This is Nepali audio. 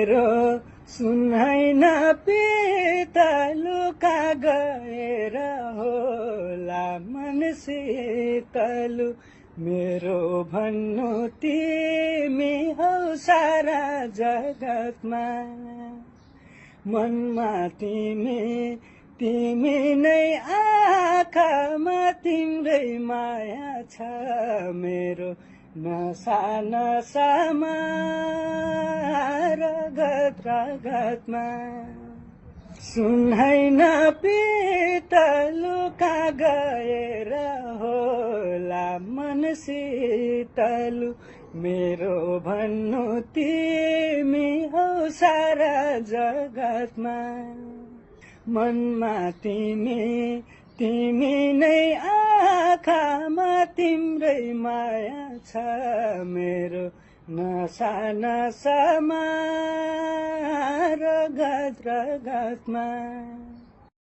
मेरो सुन्हैन पितलु कहाँ गएर होला मन शीतलु मेरो भन्नु तिमी हौ सारा जगतमा मनमा तिमी नै आँखामा तिम्रै माया छ मेरो नसा नसामा रगत रगतमा सुन्हैन पितलु कहाँ गएर होला मन शीतलु मेरो भन्नु तिमी हौ सारा जगतमा मनमा तिमी नै आँखामा तिम्रै माया छ मेरो नसा नसामा रगत रगतमा